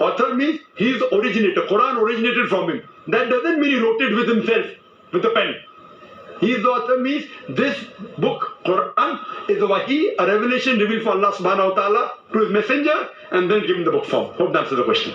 Author means he is the originator. Quran originated from him. That doesn't mean he wrote it with himself, with a pen. He is the author means this book, Quran, is a wahi, a revelation revealed from Allah subhanahu wa ta'ala to his messenger and then given the book form. Hope that answers the question.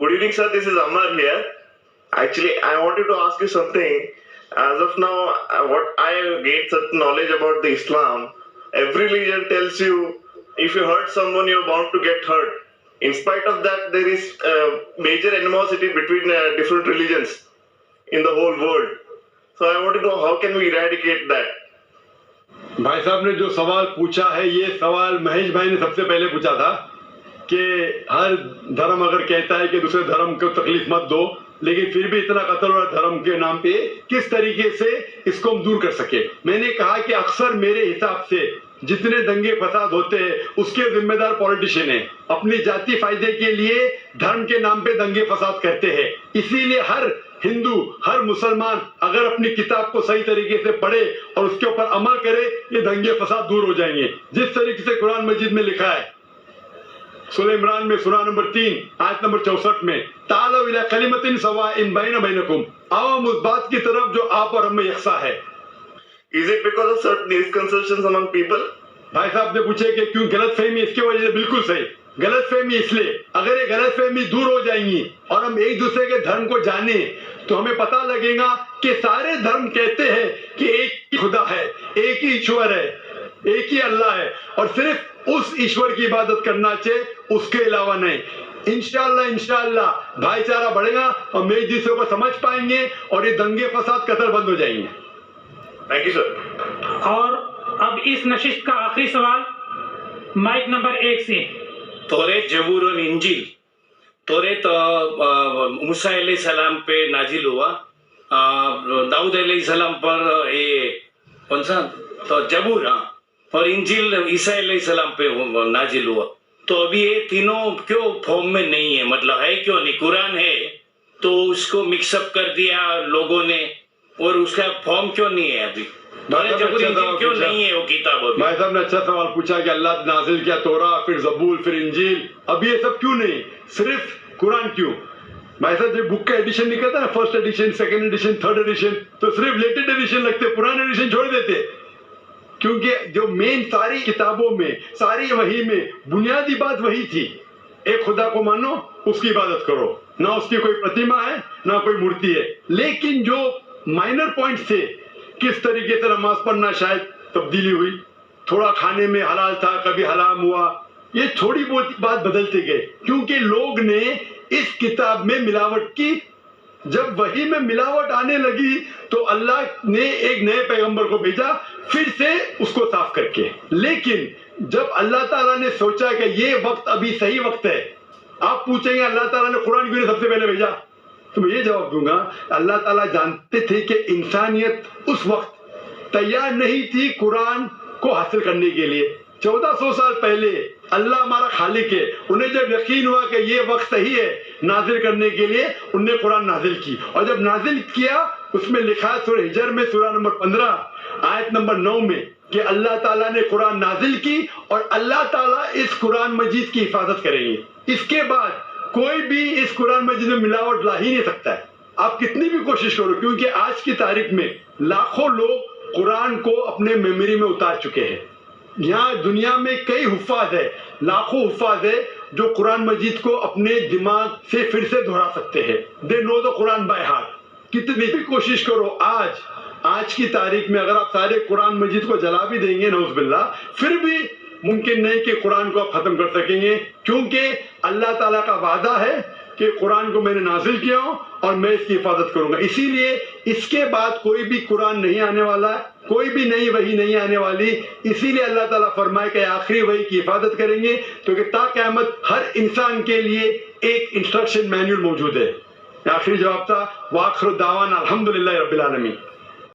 Good evening, sir. This is Ammar here. Actually, I wanted to ask you something. As of now, what I gained certain knowledge about the Islam, every religion tells you if you hurt someone, you're bound to get hurt. In spite of that, there is major animosity between different religions in the whole world. So I wanted to know how can we eradicate that? بھائی صاحب نے جو سوال پوچھا ہے یہ سوال مہیش بھائی نے سب سے پہلے پوچھا تھا کہ ہر دھرم اگر کہتا ہے کہ دوسرے دھرم کو تکلیف مت دو لیکن پھر بھی اتنا قتل ہو رہا دھرم کے نام پہ کس طریقے سے اس کو ہم دور کر سکے. میں نے کہا کہ اکثر میرے حساب سے جتنے دنگے فساد ہوتے ہیں اس کے ذمہ دار پولیٹیشین ہیں, اپنی ذاتی فائدے کے لیے دھرم کے نام پہ دنگے فساد کرتے ہیں. اسی لیے ہر ہندو ہر مسلمان اگر اپنی کتاب کو صحیح طریقے سے پڑھے اور اس کے اوپر عمل کرے یہ دنگے فساد دور ہو جائیں گے. جس طریقے سے قرآن مجید میں لکھا ہے سورہ عمران میں سورہ نمبر 3 آیت نمبر 64 میں تعالوا الی کلمۃ سواء بین بینکم, آؤ ہم اس بات کی طرف جو آپ اور ہم میں یکساں ہے. Is it because of certain misconceptions among people? بھائی صاحب نے پوچھے کہ کیوں غلط فہمی, اس کی وجہ سے بالکل صحیح. غلط فہمی اس لیے اگر یہ غلط فہمی دور ہو جائیں گی اور ہم ایک دوسرے کے دھرم کو جانیں تو ہمیں پتہ لگے گا کہ سارے دھرم کہتے ہیں کہ ایک ہی خدا ہے, ایک ہی ایشور ہے, ایک ہی اللہ ہے اور صرف اس ایشور کی عبادت کرنا چاہیے, اس کے علاوہ نہیں. انشاءاللہ بھائی چارہ بڑھے گا اور ہم ایک دوسرے کو سمجھ پائیں گے اور یہ دنگے فساد قتل بند ہو جائیں گے. Thank you sir. اور اب اس نشست کا آخری سوال مائک نمبر 1 سے. توریت, زبور اور انجیل. توریت موسیٰ علیہ السلام پہ نازل ہوا, داؤد علیہ السلام پر کون سا تو زبور, اور انجیل عیسیٰ علیہ السلام پہ نازل ہوا. تو ابھی یہ تینوں کیوں فارم میں نہیں ہے, مطلب ہے کیوں نہیں؟ قرآن ہے تو اس کو مکس اپ کر دیا لوگوں نے اور اس کا فارم کیوں نہیں ہے ابھی؟ کیوں نہیں ہے وہ کتاب؟ بھائی صاحب نے اچھا سوال پوچھا کہ اللہ نے نازل کیا تورا, پھر زبور, پھر انجیل, اب یہ سب کیوں نہیں, صرف قرآن کیوں؟ بھائی صاحب جب بک کا ایڈیشن نکلتا نا, first edition, second edition, third edition, تو صرف لیٹسٹ ایڈیشن لگتے, پرانے ایڈیشن چھوڑ دیتے. کیونکہ جو مین ساری کتابوں میں ساری وحی میں بنیادی بات وہی تھی, ایک خدا کو مانو, اس کی عبادت کرو, نہ اس کی کوئی پرتیما ہے نہ کوئی مورتی ہے. لیکن جو مائنر پوائنٹ تھے, کس طریقے سے نماز پڑھنا شاید تبدیلی ہوئی, تھوڑا کھانے میں حلال تھا کبھی حرام ہوا, یہ تھوڑی بہت بات بدلتے گئے کیونکہ لوگ نے اس کتاب میں ملاوٹ کی. جب وحی میں ملاوٹ آنے لگی تو اللہ نے ایک نئے پیغمبر کو بھیجا پھر سے اس کو صاف کر کے. لیکن جب اللہ تعالیٰ نے سوچا کہ یہ وقت ابھی صحیح وقت ہے, آپ پوچھیں گے اللہ تعالیٰ نے قرآن کیوں سب سے پہلے بھیجا, تو میں یہ جواب دوں گا اللہ تعالیٰ جانتے تھے کہ انسانیت اس وقت تیار نہیں تھی قرآن کو حاصل کرنے کے لیے. 1400 سال پہلے اللہ ہمارا خالق ہے, انہیں جب یقین ہوا کہ یہ وقت صحیح ہے نازل کرنے کے لیے, انہوں نے قرآن نازل کی. اور جب نازل کیا اس میں لکھا ہے سورہ ہجر میں سورہ نمبر 15 آیت نمبر 9 میں کہ اللہ تعالیٰ نے قرآن نازل کی اور اللہ تعالیٰ اس قرآن مجید کی حفاظت کریں گے. اس کے بعد کوئی بھی اس قرآن مجید میں ملاوٹ لا ہی نہیں سکتا ہے, آپ کتنی بھی کوشش کرو, کیونکہ آج کی تاریخ میں لاکھوں لوگ قرآن کو اپنے میموری میں اتار چکے ہیں. یہاں دنیا میں کئی حفاظ ہے, لاکھوں حفاظ ہے جو قرآن مجید کو اپنے دماغ سے پھر سے دہرا سکتے ہیں. دے نو دا قرآن بائی ہارٹ. کتنی بھی کوشش کرو, آج کی تاریخ میں اگر آپ سارے قرآن مجید کو جلا بھی دیں گے نعوذ باللہ, پھر بھی ممکن نہیں کہ قرآن کو آپ ختم کر سکیں گے, کیونکہ اللہ تعالیٰ کا وعدہ ہے کہ قرآن کو میں نے نازل کیا ہوں اور میں اس کی حفاظت کروں گا. اسی لیے اس کے بعد کوئی بھی قرآن نہیں آنے والا, کوئی بھی نئی وحی نہیں آنے والی. اسی لیے اللہ تعالیٰ فرمائے کہ آخری وحی کی حفاظت کریں گے, کیونکہ تا قیامت ہر انسان کے لیے ایک انسٹرکشن مینول موجود ہے. آخری جواب تھا. وآخر دعوانا الحمدللہ رب العالمین.